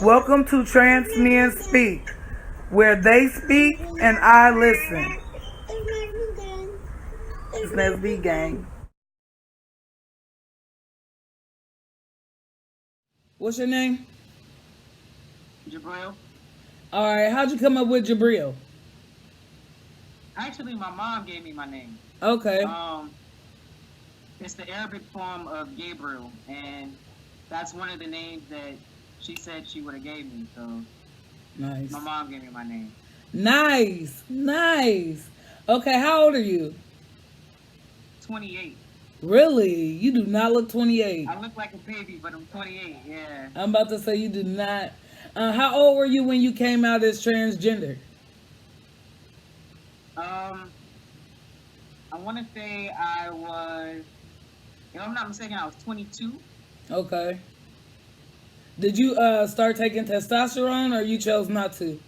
Welcome to Trans Men Speak, where they speak and I listen. It's Leslie Gang. What's your name? Ji'Bril. All right, how'd you come up with Ji'Bril? Actually, my mom gave me my name. Okay, Um, it's the Arabic form of Gabriel, and that's one of the names that she said she would have gave me. So nice. my mom gave me my name. Nice. Okay, how old are you? 28. Really? You do not look 28. I look like a baby, but I'm 28. Yeah. I'm about to say you do not. How old were you when you came out as transgender? Um, I want to say I was, if I'm not mistaken, I was 22. Okay. Did you start taking testosterone or you chose not to?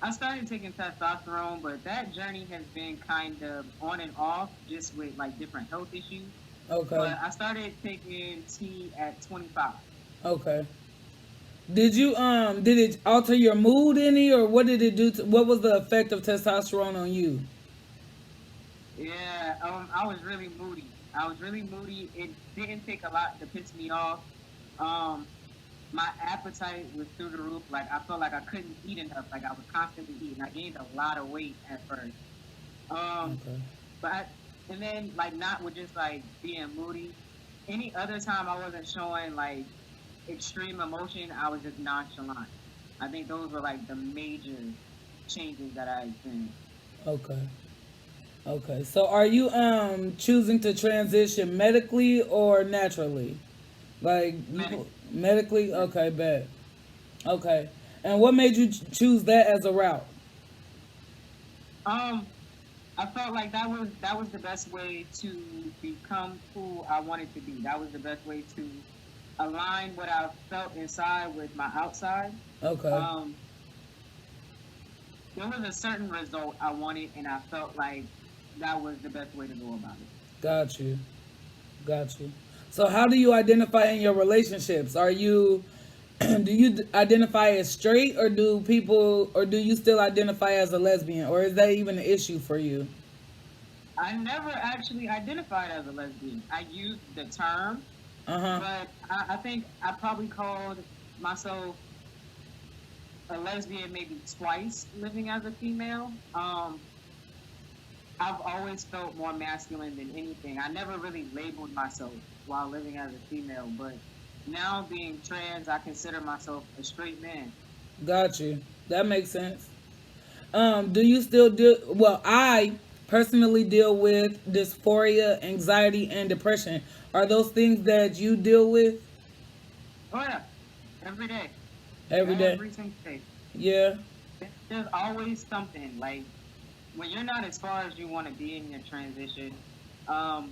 I started taking testosterone, but that journey has been kind of on and off, just with like different health issues. Okay. But I started taking T at 25. Okay. Did it alter your mood any, or what did it do what was the effect of testosterone on you? Yeah, I was really moody. I was really moody. It didn't take a lot to piss me off. Um, my appetite was through the roof. Like I felt like I couldn't eat enough. Like I was constantly eating. I gained a lot of weight at first. Um, Okay. but and then like not with just like being moody. Any other time I wasn't showing like extreme emotion, I was just nonchalant. I think those were like the major changes that I experienced. Okay. Okay. So are you choosing to transition medically or naturally? Like Medic. medically? Okay, bet. Okay. And what made you choose that as a route? Um, I felt like that was the best way to become who I wanted to be. That was the best way to align what I felt inside with my outside. Okay. Um, there was a certain result I wanted, and I felt like that was the best way to go about it. Got you. Got you. So how do you identify in your relationships? Are you do you identify as straight, or do you still identify as a lesbian, or is that even an issue for you? I never actually identified as a lesbian. I used the term, Uh-huh. but I think I probably called myself a lesbian maybe twice living as a female. I've always felt more masculine than anything. I never really labeled myself while living as a female, but now being trans, I consider myself a straight man. Got you. That makes sense. Do you still deal? Well, I personally deal with dysphoria, anxiety, and depression. Are those things that you deal with Oh yeah, every day, every day? every single day. Yeah. There's always something like when you're not as far as you want to be in your transition. Um,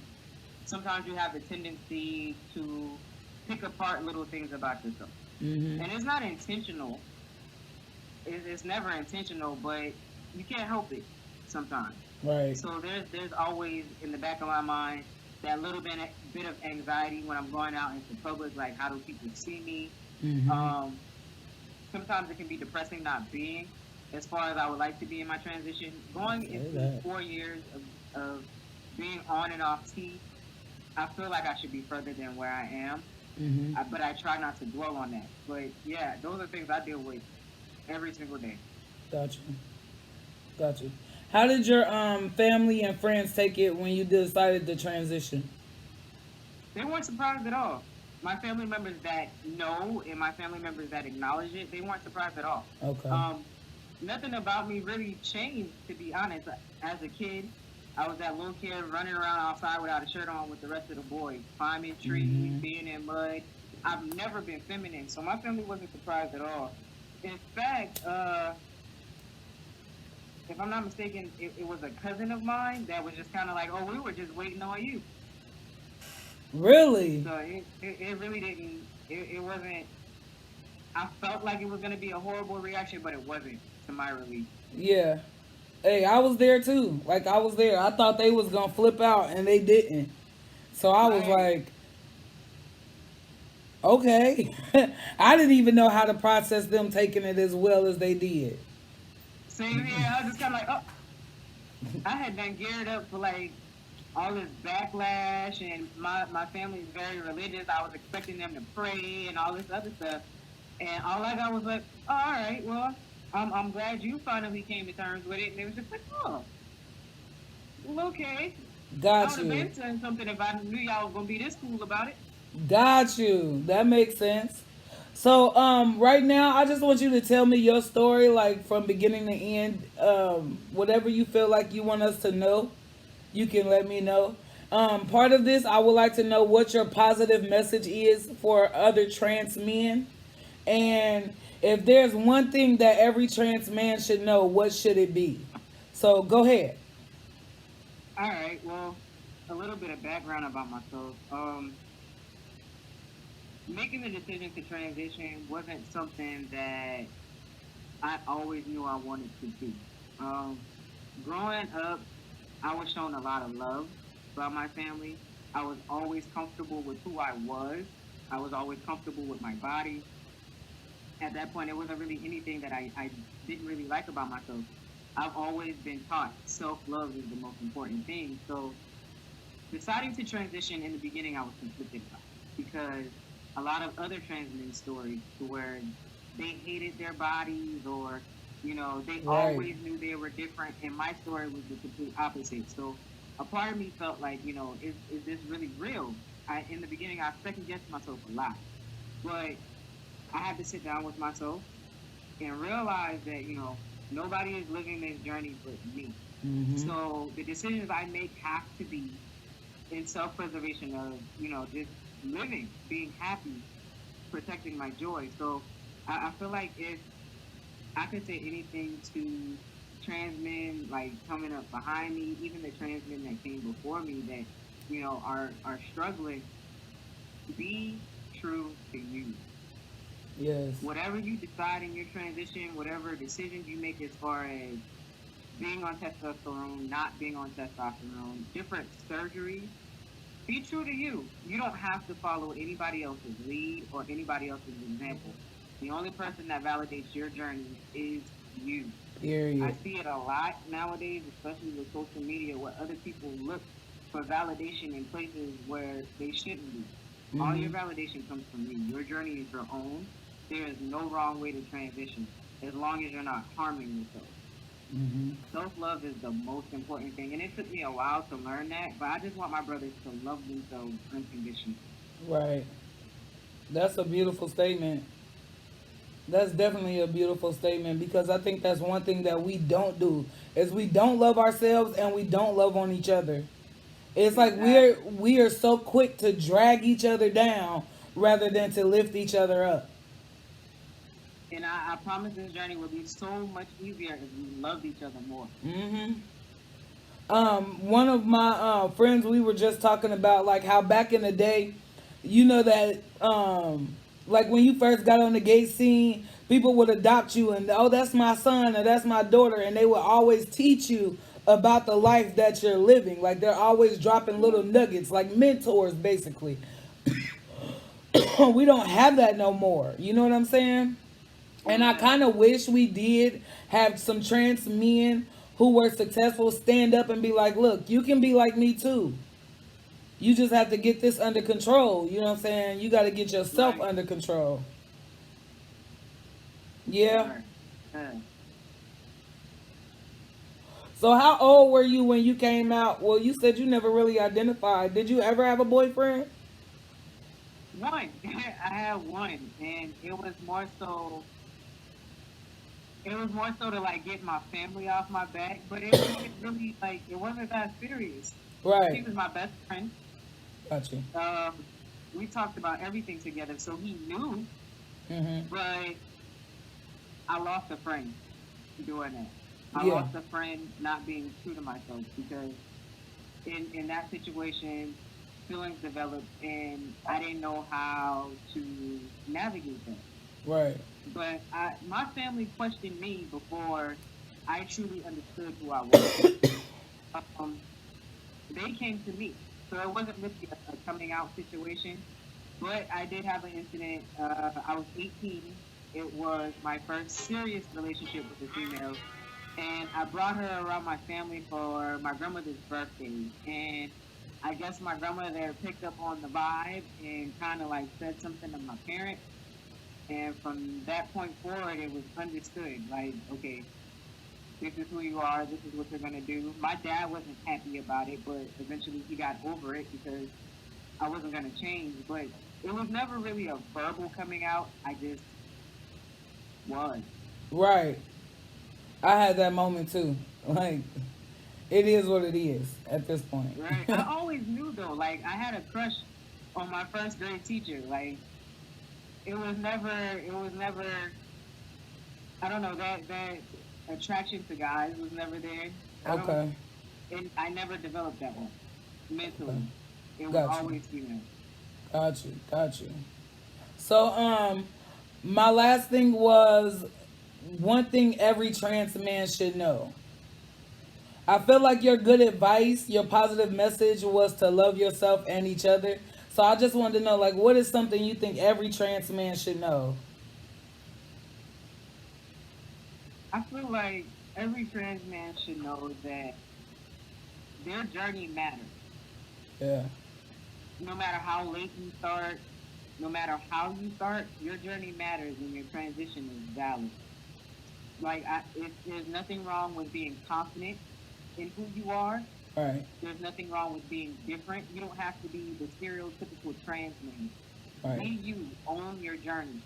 sometimes you have the tendency to pick apart little things about yourself, Mhm. and it's not intentional. It's never intentional, but you can't help it sometimes. Right. So there's always in the back of my mind that little bit of anxiety when I'm going out into public, like how do people see me? Mhm. Um, sometimes it can be depressing not being as far as I would like to be in my transition. Going Say into that. 4 years of being on and off T, I feel like I should be further than where I am, Mhm. but I try not to dwell on that. But yeah, those are things I deal with every single day. Got you. Got you. How did your family and friends take it when you decided to transition? They weren't surprised at all. My family members that know and my family members that acknowledge it, they weren't surprised at all. Okay. Um, nothing about me really changed, to be honest. As a kid, I was that little kid running around outside without a shirt on with the rest of the boys, climbing trees, Mhm. being in mud. I've never been feminine, so my family wasn't surprised at all. In fact, if I'm not mistaken, it was a cousin of mine that was just kind of like, "Oh, we were just waiting on you." Really? So it really didn't. It wasn't. I felt like it was gonna be a horrible reaction, but it wasn't to my relief. Yeah. Hey, I was there too. Like I was there. I thought they was gonna flip out and they didn't. So I was Right. like, Okay. I didn't even know how to process them taking it as well as they did. Same here. I was just kind of like, oh, I had been geared up for like all this backlash, and my family is very religious. I was expecting them to pray and all this other stuff, and all I got was like, oh, all right, well, I'm glad you finally came to terms with it. And it was just like, oh, well, okay. I Got would have you. been saying something if I knew y'all was gonna be this cool about it. Got you. That makes sense. So, right now, I just want you to tell me your story, like from beginning to end. Whatever you feel like you want us to know, you can let me know. Part of this, I would like to know what your positive message is for other trans men, and if there's one thing that every trans man should know, what should it be? So, go ahead. All right, well, a little bit of background about myself. Making the decision to transition wasn't something that I always knew I wanted to do. Um, Growing up, I was shown a lot of love by my family. I was always comfortable with who I was. I was always comfortable with my body. At that point, there wasn't really anything that I didn't really like about myself. I've always been taught self love is the most important thing. So deciding to transition in the beginning, I was conflicted about because a lot of other trans men stories to where they hated their bodies or they Right. always knew they were different, and my story was the complete opposite. So a part of me felt like, is this really real? In the beginning, I second guessed myself a lot, but I had to sit down with myself and realize that nobody is living this journey but me. Mm-hmm. So the decisions I make have to be in self-preservation of just living, being happy, protecting my joy. So I feel like if I could say anything to trans men like coming up behind me, even the trans men that came before me that are struggling, be true to you. Yes. Whatever you decide in your transition, whatever decisions you make as far as being on testosterone, not being on testosterone, different surgeries, be true to you. You don't have to follow anybody else's lead or anybody else's example. The only person that validates your journey is you. I Period. see it a lot nowadays, especially with social media, where other people look for validation in places where they shouldn't be. All Mm-hmm. your validation comes from you. Your journey is your own. There is no wrong way to transition as long as you're not harming yourself. Mm-hmm. Self love is the most important thing. And it took me a while to learn that, but I just want my brothers to love themselves unconditionally. Right. That's a beautiful statement. That's definitely a beautiful statement because I think that's one thing that we don't do is we don't love ourselves and we don't love on each other. It's like Exactly. we are so quick to drag each other down rather than to lift each other up. And I promise this journey will be so much easier if we loved each other more. Hmm. One of my friends, we were just talking about like how back in the day, you know that like when you first got on the gay scene, people would adopt you and oh that's my son or that's my daughter, and they would always teach you about the life that you're living. Like they're always dropping little nuggets, like mentors, basically. We don't have that no more. You know what I'm saying? And I Yeah. kind of wish we did have some trans men who were successful stand up and be like, look, you can be like me too. You just have to get this under control. You know what I'm saying? You got to get yourself Right. under control. Yeah. Sure. Yeah. So, how old were you when you came out? Well, you said you never really identified. Did you ever have a boyfriend? One. I had one, and it was more so to like get my family off my back, but it wasn't really like it wasn't that serious. He Right. was my best friend. Got you. We talked about everything together, so he knew. Mm-hmm. But I lost a friend doing that. I Yeah. lost a friend not being true to myself because in that situation, feelings developed, and I didn't know how to navigate that. Right. But my family questioned me before I truly understood who I was. Um, they came to me, so it wasn't really a coming out situation. But I did have an incident. I was 18. It was my first serious relationship with a female, and I brought her around my family for my grandmother's birthday. And I guess my grandmother picked up on the vibe and kind of like said something to my parents. And from that point forward, it was understood. Like, okay, this is who you are. This is what you're gonna do. My dad wasn't happy about it, but eventually he got over it because I wasn't gonna change. But it was never really a verbal coming out. I just was. Right. I had that moment too. Like, it is what it is at this point. Right. I always knew though. Like I had a crush on my first grade teacher. Like it was never. It was never. I don't know that attraction to guys was never there. I don't. Okay. And I never developed that one Okay. mentally. It was Got you. always female. Got you. Got you. So, my last thing was one thing every trans man should know. I feel like your good advice, your positive message was to love yourself and each other. So I just wanted to know, like, what is something you think every trans man should know? I feel like every trans man should know that their journey matters. Yeah. No matter how late you start, no matter how you start, your journey matters and your transition is valid. There's nothing wrong with being confident in who you are. All right. There's nothing wrong with being different. You don't have to be the stereotypical trans man. All Be right. you. Own your journey.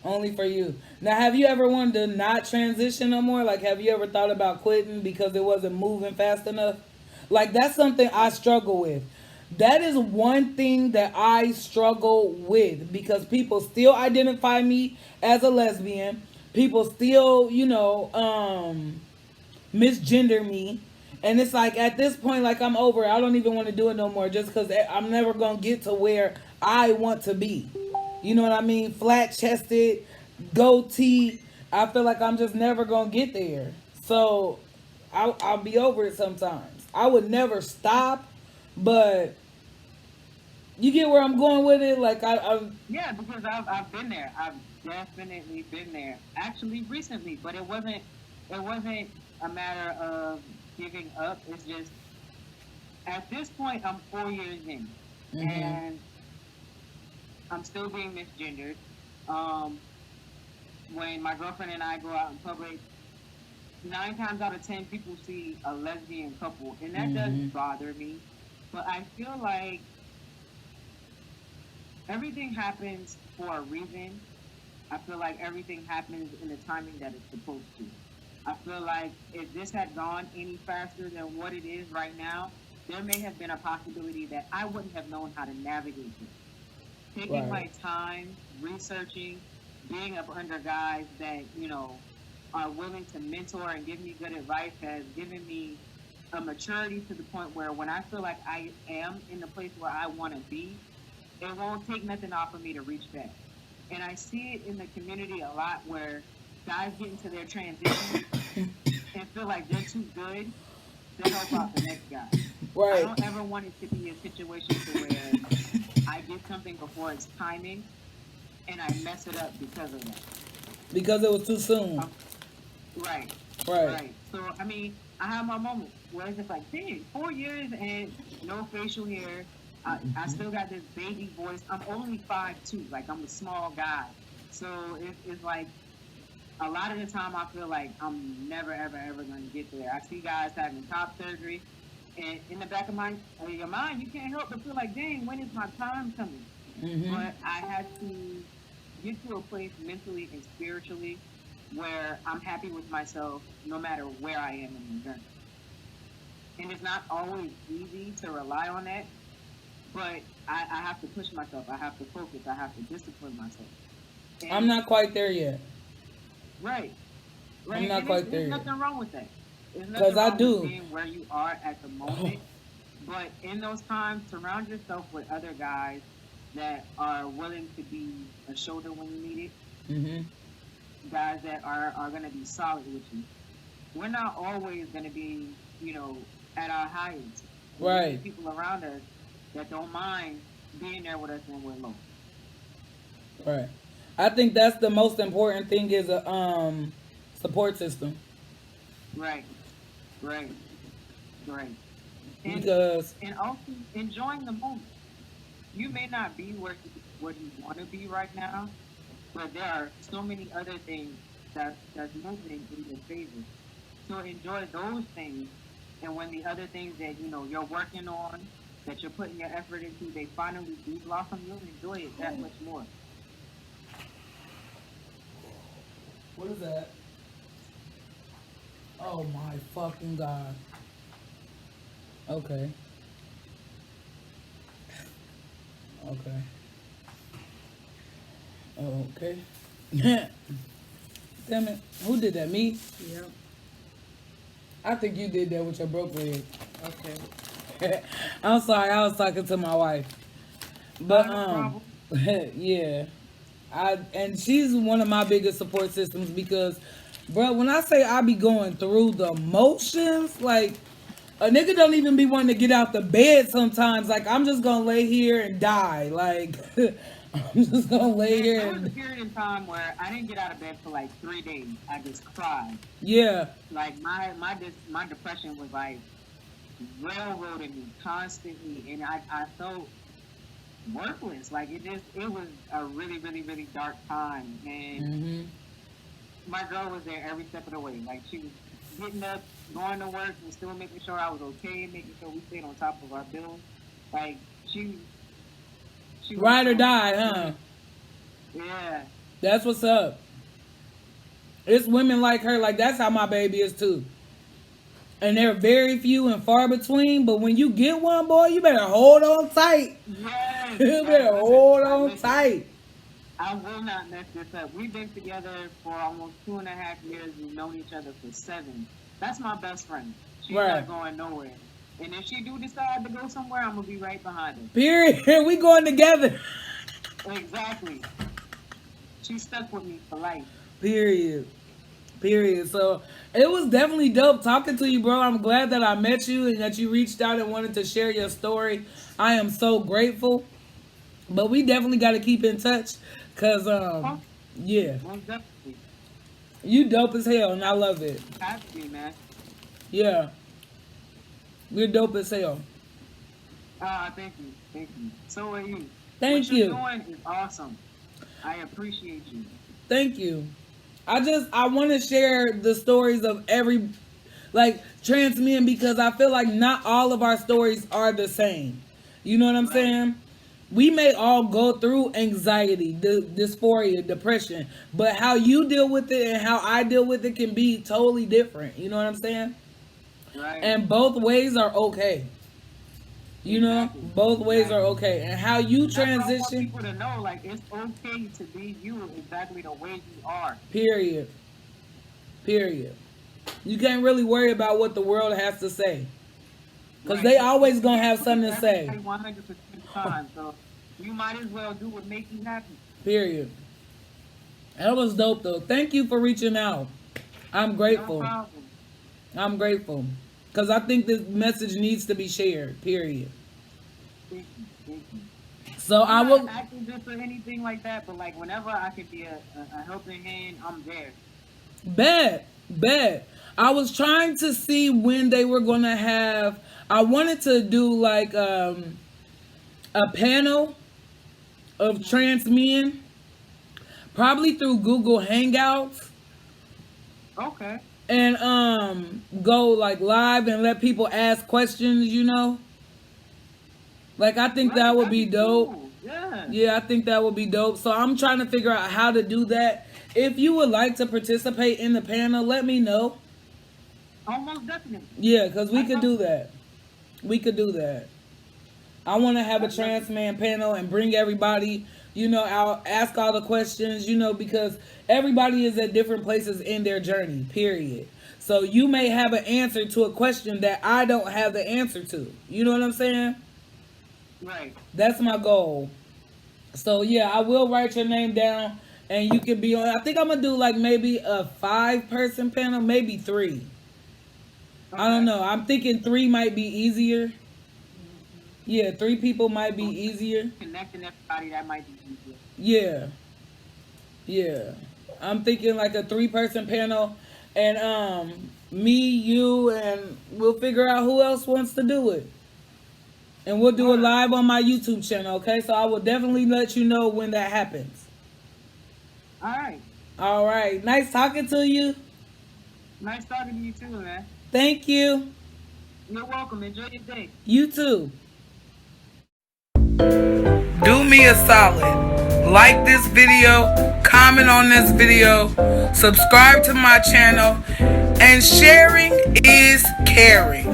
Only for you. Now, have you ever wanted to not transition no more? Like, have you ever thought about quitting because it wasn't moving fast enough? Like, that's something I struggle with. That is one thing that I struggle with because people still identify me as a lesbian. People still, misgender me. And it's like at this point, like I'm over it. I don't even want to do it no more just because I'm never going to get to where I want to be. You know what I mean? Flat chested, goatee. I feel like I'm just never going to get there. So I'll be over it sometimes. I would never stop, but you get where I'm going with it? Like, Yeah, because I've been there. I've definitely been there. Actually, recently, but it wasn't a matter of giving up. It's just at this point, I'm 4 years in, mm-hmm, and I'm still being misgendered. Um, when my girlfriend and I go out in public, 9 times out of 10, people see a lesbian couple, and that does mm-hmm, bother me. But I feel like everything happens for a reason. I feel like everything happens in the timing that it's supposed to. I feel like if this had gone any faster than what it is right now, there may have been a possibility that I wouldn't have known how to navigate this. Taking right, my time, researching, being up under guys that, are willing to mentor and give me good advice has given me a maturity to the point where when I feel like I am in the place where I want to be, it won't take nothing off of me to reach that. And I see it in the community a lot where guys get into their transition and feel like they're too good to help out the next guy. I right. don't ever want it to be a situation to where I get something before it's timing and I mess it up because of that. Because it was too soon. Um, right, Right. right. So I mean, I have my moments where it's just like, dang, 4 years and no facial hair. I still got this baby voice. I'm only 5'2", like I'm a small guy. So it's like a lot of the time I feel like I'm never ever ever going to get there. I see guys having top surgery, and in the back of your mind, you can't help but feel like, dang, when is my time coming? Mm-hmm. But I had to get to a place mentally and spiritually where I'm happy with myself no matter where I am in the journey. And it's not always easy to rely on that, but I have to push myself. I have to focus. I have to discipline myself. I'm And not quite there yet. right, I'm right, not and quite there there's yet. nothing wrong with that. There's Because nothing I wrong with do. being where you are at the moment. But in those times, surround yourself with other guys that are willing to be a shoulder when you need it. Mm-hmm. Guys that are going to be solid with you. We're not always going to be, at our highest. We Right. need people around us that don't mind being there with us when we're low. Right. I think that's the most important thing is a support system. Right, right, right. And Because also enjoying the moment. You may not be where you want to be right now, but there are so many other things that's moving in your favor. So enjoy those things, and when the other things that you're working on, that you're putting your effort into, they finally do blossom, you'll enjoy it that much more. what is that? Oh my fucking god. Okay. Okay. Okay. Damn it. Who did that? Me? Yep. I think you did that with your broke leg. Okay. I'm sorry, I was talking to my wife. But Not a problem. yeah. And she's one of my biggest support systems because bro, when I say I be going through the motions, like a nigga don't even be wanting to get out the bed sometimes. Like I'm just gonna lay here and die. Like I'm just gonna lay here There was a and period in time where I didn't get out of bed for like 3 days. I just cried. yeah. Like my depression was like railroading me constantly, and I felt worthless. Like it was a really really really dark time, and Hmm. my girl was there every step of the way. Like she was getting up, going to work, and still making sure I was okay, making sure we stayed on top of our bills. Like she was Ride or so die, huh? yeah. That's what's up. It's women like her, like that's how my baby is too. And they're very few and far between, but when you get one, boy, you better hold on tight. Yes, You yes, better listen, hold like, on listen. tight. I will not mess this up. We've been together for almost 2.5 years. We've known each other for 7. That's my best friend. She's Right. not going nowhere. And if she do decide to go somewhere, I'm gonna be right behind her. Period. We going together. Exactly. She's stuck with me for life. Period. Period. So it was definitely dope talking to you, bro. I'm glad that I met you and that you reached out and wanted to share your story. I am so grateful. But we definitely got to keep in touch, cause Oh, yeah, most definitely. you dope as hell, and I love it. Has to be, man. Yeah, you're dope as hell. Ah, thank you, thank you. So are you. What Thank you're you, doing is awesome. I appreciate you. thank you. I want to share the stories of every like trans men because I feel like not all of our stories are the same. You know what I'm Right, saying? We may all go through anxiety, dysphoria, depression, but how you deal with it and how I deal with it can be totally different. You know what I'm saying? right. And both ways are okay. You know, Exactly, both ways are exactly. okay. And how you That's what I want transition, people to know. Like, it's okay to be you exactly the way you are. period. Period. You can't really worry about what the world has to say. Because Right. they Because always you going to can't have please something to say. everybody 100% of the time. So you might as well do what makes you happy. Period. That was dope, though. Thank you for reaching out. I'm No grateful. problem. I'm grateful. Because I think this message needs to be shared. Period. Thank you. Thank you. So I'm I not will. an activist or anything like that, but like whenever I could be a helping hand, I'm there. Bet. Bet. I was trying to see when they were going to have. I wanted to do like a panel of Hmm. trans men, probably through Google Hangouts, Okay. and go like live and let people ask questions. You know, like I think that Right. would That'd be be dope. cool. Yeah. Yeah, I think that would be dope. So I'm trying to figure out how to do that. If you would like to participate in the panel, let me know. Almost definitely. Yeah, because we I could love do it. that. We could do that. I want to have a I love trans it. man panel and bring everybody, I'll ask all the questions, because everybody is at different places in their journey, period. So you may have an answer to a question that I don't have the answer to. You know what I'm saying? Right. That's my goal. So yeah, I will write your name down and you can be on. I think I'm going to do like maybe a 5-person panel, maybe 3. I don't Okay. know. I'm thinking 3 might be easier. Yeah, 3 people might be So easier. connecting everybody, that might be easier. Yeah, yeah. I'm thinking like a 3-person panel, and me, you, and we'll figure out who else wants to do it, and we'll do it Word. live on my YouTube channel. Okay, so I will definitely let you know when that happens. All right. All right, nice talking to you. Nice talking to you too, man. Thank you. You're welcome. Enjoy your day. You too. Do me a solid. Like this video, comment on this video, subscribe to my channel, and sharing is caring.